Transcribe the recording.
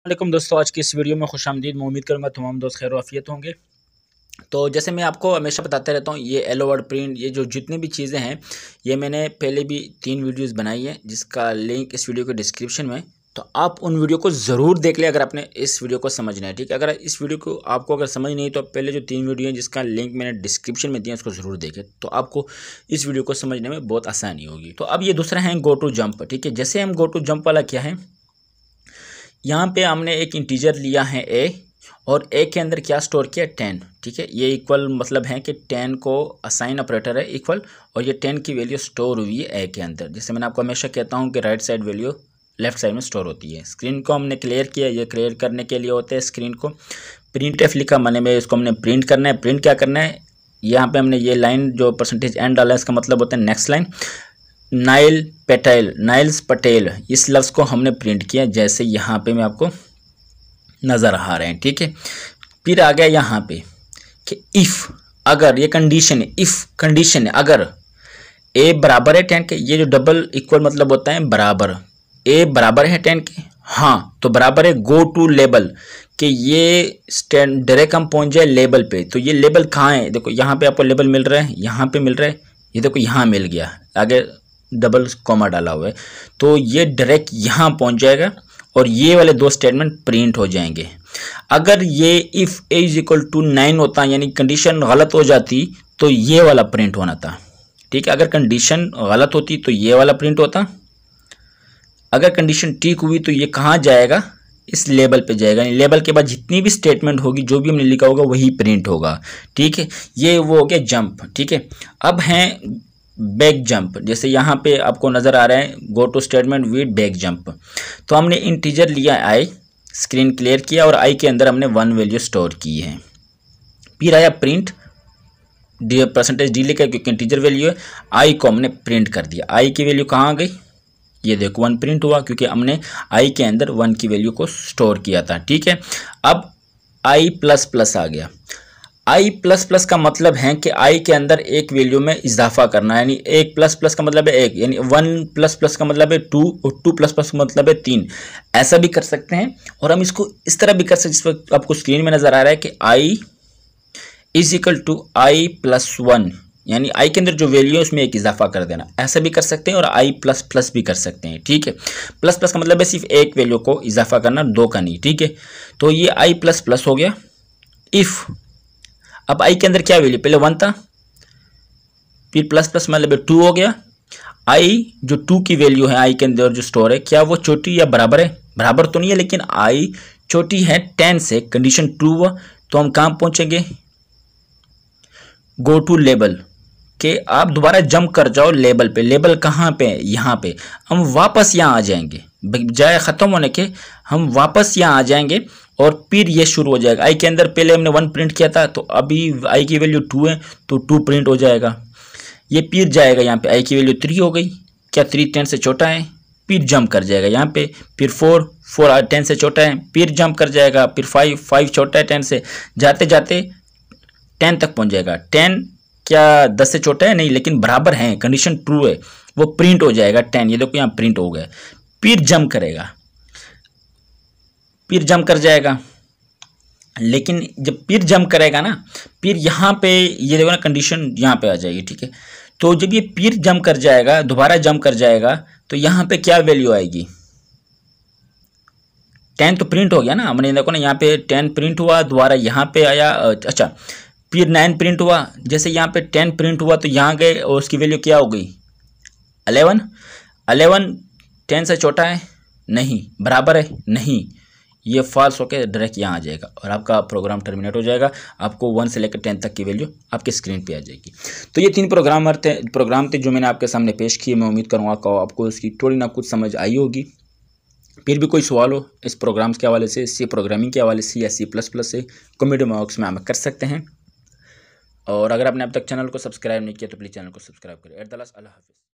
वालेकुम दोस्तों, आज की इस वीडियो में खुशामदीद। मैं उम्मीद करूँगा तमाम दोस्त खैर आफियत होंगे। तो जैसे मैं आपको हमेशा बताता रहता हूँ, ये एलो वर्ड प्रिंट, ये जो जितनी भी चीज़ें हैं, ये मैंने पहले भी 3 वीडियोस बनाई है, जिसका लिंक इस वीडियो के डिस्क्रिप्शन में। तो आप उन वीडियो को ज़रूर देख लें अगर आपने इस वीडियो को समझना है, ठीक है। अगर इस वीडियो को आपको अगर समझ नहीं, तो पहले जो 3 वीडियो हैं जिसका लिंक मैंने डिस्क्रिप्शन में दिया, उसको ज़रूर देखें, तो आपको इस वीडियो को समझने में बहुत आसानी होगी। तो अब ये दूसरा है गो टू जंप, ठीक है। जैसे हम गो टू जंप वाला क्या है, यहाँ पे हमने एक इंटीजर लिया है ए, और ए के अंदर क्या स्टोर किया, 10, ठीक है। ये इक्वल मतलब है कि 10 को असाइन ऑपरेटर है इक्वल, और ये 10 की वैल्यू स्टोर हुई है ए के अंदर। जैसे मैंने आपको हमेशा कहता हूँ कि right side value left side में स्टोर होती है। स्क्रीन को हमने क्लियर किया, ये क्लियर करने के लिए होता है स्क्रीन को प्रिंट एफ लिखा, माने में इसको हमने प्रिंट करना है। प्रिंट क्या करना है, यहाँ पे हमने ये लाइन जो परसेंटेज एन डाला है, इसका मतलब होता है नेक्स्ट लाइन नाइल्स पटेल, इस लफ्ज़ को हमने प्रिंट किया, जैसे यहाँ पे मैं आपको नज़र आ रहे हैं, ठीक है। फिर आ गया यहाँ पे कि इफ़, अगर ये कंडीशन है, इफ़ कंडीशन है, अगर ए बराबर है 10 के, ये जो डबल इक्वल मतलब होता है बराबर, ए बराबर है 10 के, हाँ तो बराबर है गो टू लेबल, कि ये स्टैंड डायरेक्ट हम पहुँच जाए लेबल पे। तो ये लेबल कहाँ है, देखो यहाँ पे आपको लेबल मिल रहा है, यहाँ पे मिल रहा है, ये देखो यहाँ मिल गया, आगे डबल कॉमा डाला हुआ है, तो ये डायरेक्ट यहाँ पहुँच जाएगा और ये वाले 2 स्टेटमेंट प्रिंट हो जाएंगे। अगर ये if A is equal to 9 होता, यानी कंडीशन गलत हो जाती, तो ये वाला प्रिंट होना था, ठीक है। अगर कंडीशन गलत होती तो ये वाला प्रिंट होता, अगर कंडीशन ठीक हुई तो ये कहाँ जाएगा, इस लेबल पे जाएगा। यानी लेबल के बाद जितनी भी स्टेटमेंट होगी, जो भी हमने लिखा होगा वही प्रिंट होगा, ठीक है। ये वो हो गया जंप, ठीक है। अब हैं बैक जंप, जैसे यहाँ पे आपको नज़र आ रहा है go to statement with back jump. तो हमने इंटीजर लिया आई, स्क्रीन क्लियर किया, और आई के अंदर हमने 1 वैल्यू स्टोर की है। फिर आया प्रिंट परसेंटेज डी लिखा, क्योंकि इंटीजर वैल्यू है, आई को हमने प्रिंट कर दिया। आई की वैल्यू कहाँ आ गई, ये देखो 1 प्रिंट हुआ, क्योंकि हमने आई के अंदर 1 की वैल्यू को स्टोर किया था, ठीक है। अब आई प्लस प्लस आ गया। आई प्लस प्लस का मतलब है कि आई के अंदर एक वैल्यू में इजाफा करना है, यानी 1 प्लस प्लस का मतलब है 1, यानी 1 प्लस प्लस का मतलब है 2, और 2 प्लस प्लस का मतलब है 3। ऐसा भी कर सकते हैं, और हम इसको इस तरह भी कर सकते हैं, जिस वक्त आपको स्क्रीन में नजर आ रहा है कि I is equal to I plus 1, यानी आई के अंदर जो वैल्यू है उसमें एक इजाफा कर देना। ऐसा भी कर सकते हैं, और आई प्लस प्लस भी कर सकते हैं, ठीक है। प्लस प्लस का मतलब है सिर्फ एक वैल्यू को इजाफा करना, 2 का नहीं, ठीक है। तो ये आई प्लस प्लस हो गया। इफ अब आई के अंदर क्या वैल्यू, पहले 1 था, फिर प्लस प्लस मतलब 2 हो गया। आई जो 2 की वैल्यू है आई के अंदर जो स्टोर है, क्या वो छोटी या बराबर है, बराबर तो नहीं है, लेकिन आई छोटी है 10 से, कंडीशन ट्रू हुआ, तो हम कहाँ पहुंचेंगे, गो टू लेबल, के आप दोबारा जंप कर जाओ लेबल पे। लेबल कहाँ पे है, यहाँ पे। हम वापस यहाँ आ जाएंगे, बजाय ख़त्म होने के हम वापस यहाँ आ जाएंगे, और फिर ये शुरू हो जाएगा। आई के अंदर पहले हमने 1 प्रिंट किया था, तो अभी आई की वैल्यू 2 है, तो 2 प्रिंट हो जाएगा। ये फिर जाएगा यहाँ पे, आई की वैल्यू 3 हो गई, क्या 3 10 से छोटा है, फिर जंप कर जाएगा यहाँ पे। फिर 4 10 से छोटा है, फिर जंप कर जाएगा। फिर 5 छोटा है 10 से, जाते जाते 10 तक पहुँच जाएगा। 10 क्या 10 से छोटा है, नहीं, लेकिन बराबर है, कंडीशन ट्रू है, वो प्रिंट हो जाएगा 10। ये देखो यहाँ प्रिंट हो गया। फिर जंप करेगा, फिर जंप कर जाएगा, लेकिन जब फिर जंप करेगा ना, फिर यहाँ पे ये देखो ना कंडीशन यहाँ पे आ जाएगी, ठीक है। तो जब ये फिर जंप कर जाएगा, दोबारा जंप कर जाएगा, तो यहाँ पे क्या वैल्यू आएगी, 10 तो प्रिंट हो गया ना, हमने देखो ना यहाँ पे 10 प्रिंट हुआ, दोबारा यहाँ पे आया, अच्छा फिर 9 प्रिंट हुआ। जैसे यहाँ पे 10 प्रिंट हुआ, तो यहाँ गए, और उसकी वैल्यू क्या हो गई, 11। 11 10 से छोटा है, नहीं, बराबर है, नहीं, ये फॉल्स होकर डायरेक्ट यहाँ आ जाएगा, और आपका प्रोग्राम टर्मिनेट हो जाएगा। आपको 1 से लेकर 10 तक की वैल्यू आपके स्क्रीन पे आ जाएगी। तो ये 3 प्रोग्राम थे जो मैंने आपके सामने पेश किए। मैं उम्मीद करूँगा कि आपको इसकी थोड़ी ना कुछ समझ आई होगी। फिर भी कोई सवाल हो इस प्रोग्राम्स के हवाले से, सी प्रोग्रामिंग के हवाले से, या C++ से, कमेंट बॉक्स में हमें कर सकते हैं। और अगर आपने अब तक चैनल को सब्सक्राइब नहीं किया, तो प्लीज़ चैनल को सब्सक्राइब करें। अल्लाह हाफ़िज़।